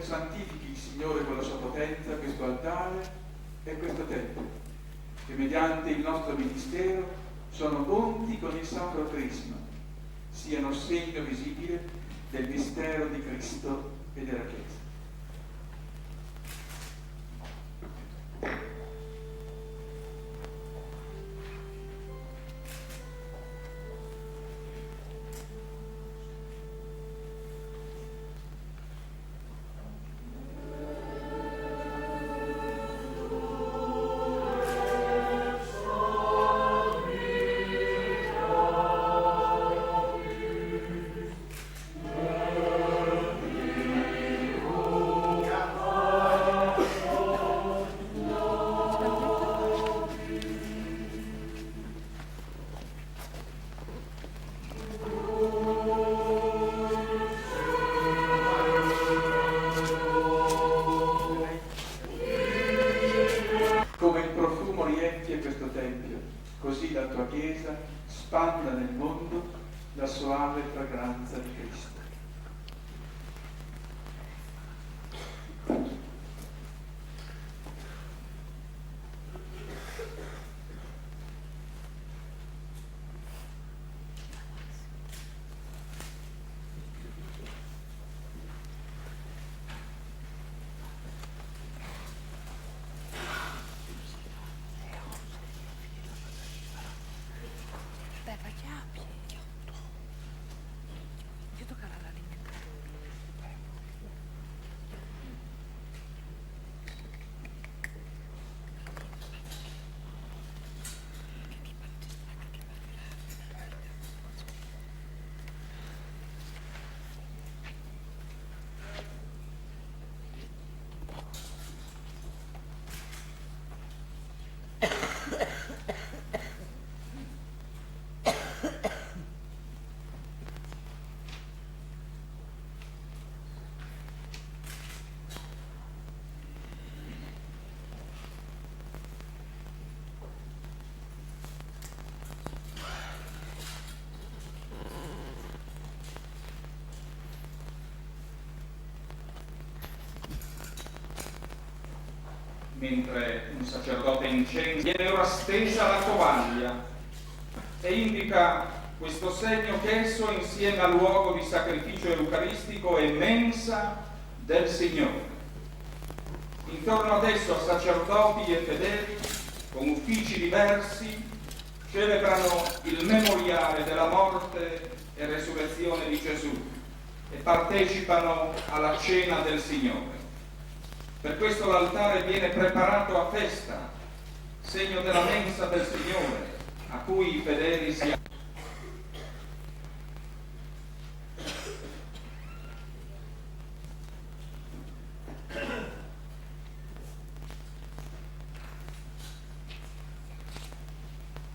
santifichi il Signore con la sua potenza questo altare e questo tempio, che mediante il nostro ministero sono unti con il Sacro Crisma, siano segno visibile del mistero di Cristo e della Chiesa. Come il profumo riempie questo tempio, così la tua Chiesa spanda nel mondo la soave fragranza di Cristo. Mentre un sacerdote incendia, viene ora stesa la tovaglia e indica questo segno che esso, insieme al luogo di sacrificio eucaristico, è mensa del Signore. Intorno ad esso sacerdoti e fedeli, con uffici diversi, celebrano il memoriale della morte e resurrezione di Gesù e partecipano alla cena del Signore. Per questo l'altare viene preparato a festa, segno della mensa del Signore, a cui i fedeli si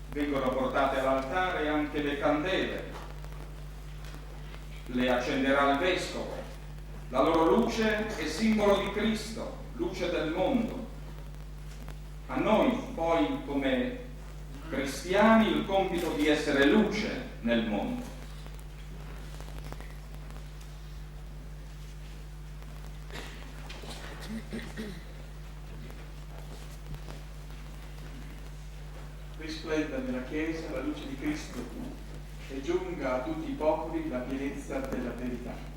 vengono portate all'altare anche le candele, le accenderà il vescovo. La loro luce è simbolo di Cristo, luce del mondo. A noi poi, come cristiani, il compito di essere luce nel mondo. Risplenda nella Chiesa la luce di Cristo e giunga a tutti i popoli la pienezza della verità.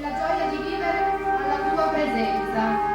e la gioia di vivere alla tua presenza.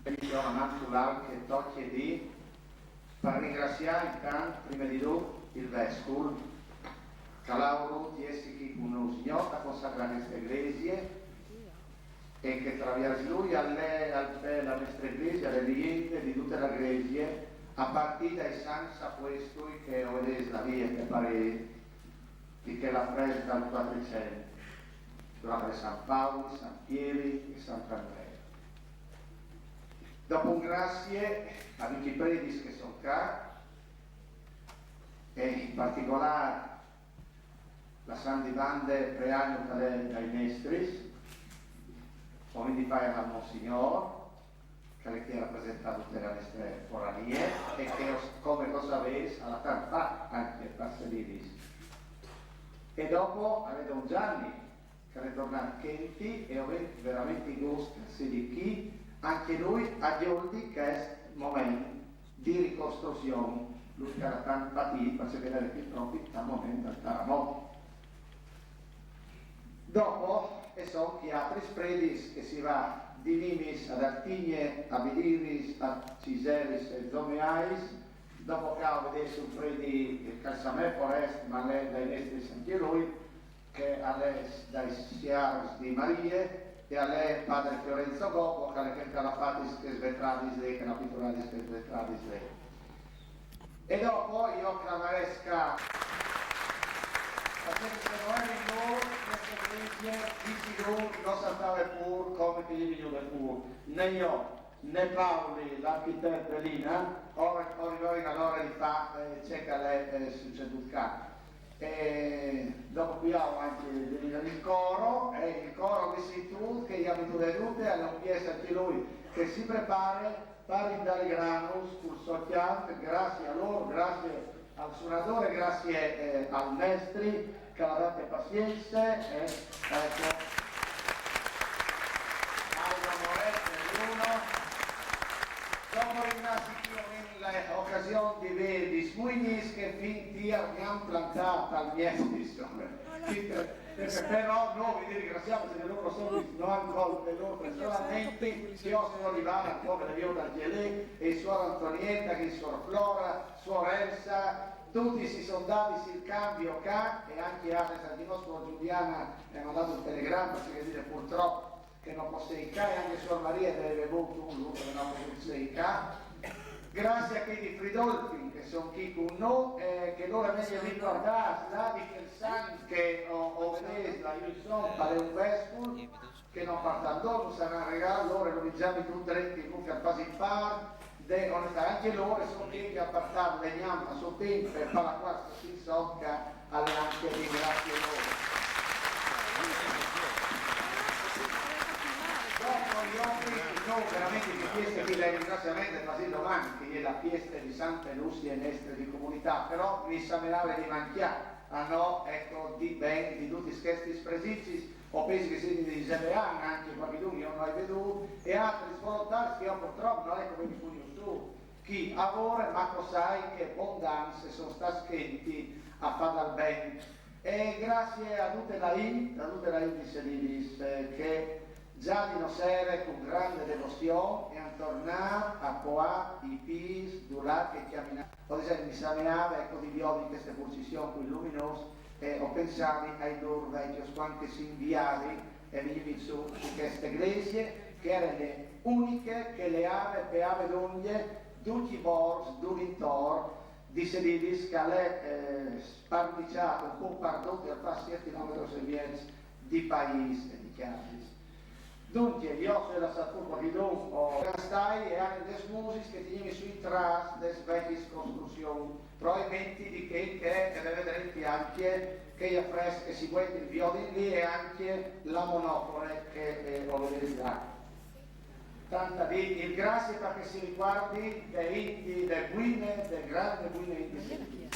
sono naturale che tocchi di per ringraziare intanto prima di tutto il Vescovo che ha voluto essere qui con noi a consacrare questa iglesia e che attraverso lui la nostra iglesia, le riente di tutta la iglesia a partire dai senza questo che vedete la via che pare che l'ha presa dal 400 durante San Paolo, San Pieri e Sant'Andrea. Dopo un grazie a tutti i predis che sono qua e in particolare la San di Bande Preagno che è dai Mestris, come di fare al Monsignor che rappresenta tutte le nostre foranie e che come lo sapete alla tanta anche Passelidis. E dopo avete un Gianni che ritorna a Chenti e avete veramente gusto di chi anche lui a Gioldi che è il momento di ricostruzione, lui che era tanto patito per vedere che proprio al momento del terremoto. Dopo e so che altri spredis che si va di Nimis ad Artigne, a Vidiris, a Ciseris e Zomeais, dopo che vedete un predi del Calsamè Forest, ma lei dai Estris anche lui, che a lei dai Siars di Marie e a lei padre Fiorenzo Gobbo, che è Calafatis che svetradis lei, che capituladis che svetradis lei. E dopo io clamaresca perché se non è in noi, questa iglesia di sicuro non saltava pur come che gli viene pur, né io né Paoli, l'architetto Elina, ora all'ora di fa c'è che lei succeduto qua. E dopo qui ho anche il coro, e il coro di Situ che gli abito vedute, hanno chiesto anche lui che si prepara per dare granus sul sociale, grazie a loro, grazie al suonatore, grazie al maestri che la date pazienza e alla Moretti e Bruno. Dopo ringrazio l'occasione di vedere gli spuignis che fin ti abbiamo plantato al miestis, però noi vi ringraziamo perché loro sono non ancora per loro personalmente, io sono arrivato ancora da Dio D'Argelè e suor Antonietta, che suor Flora, suor Elsa, tutti si sono dati il cambio qua e anche altre Santino, suor Giuliana mi ha mandato un telegramma, si deve dire purtroppo che non posso ir qua e anche suor Maria deve avuto un lupo che non posso ir qua. Grazie a quelli di Fridolfi che sono qui con noi, che loro meglio ricordate, là di Kelsan che ho veduto, io sono per un Vescovo che non partendo, non sarà un regalo, loro lo diciamo tutti i che a fase in par, anche loro sono qui che a partare veniamo a suo tempo e per la quale si socca alle anche ringrazio loro. Noi veramente di fieste di ringraziamento facendo domani che è la fiesta di Santa Lucia e Nestre di comunità, però mi sembrava di manchiare a no, ecco, di ben, di tutti i scherzi spresizi, o pensi che siete di Zebean, anche qualcuno io non l'ho veduto, e altri svolontari che io purtroppo non è come di Funio su, chi lavora ma lo sai che abbondanze sono stati schenti a fare dal bene. E grazie a tutte la I di Selidis che già di sera con grande devozione e a tornare a Poà, i Pis, Dulà che chiamina. Poi mi sameava ecco di violi in queste posizioni qui luminose e ho pensato ai loro vecchi che si inviavi e mi su queste iglesie che erano le uniche che le ave per ave d'oglie tutti i borsi, d'Urintor, di Selidis che le sparticiato un po' pardotto al fare 7 km di paese e di chiasis. Dunque, io sono la Saturno di Dom, o stai e anche des musis che tieni sui tras des vecchi costruzioni, probabilmente di che deve vedere anche che gli affreschi si guarda il violino lì e anche la monopole che ho veduto là. Tanta di il grazie perché si riguardi dei indi, del grande guine indi.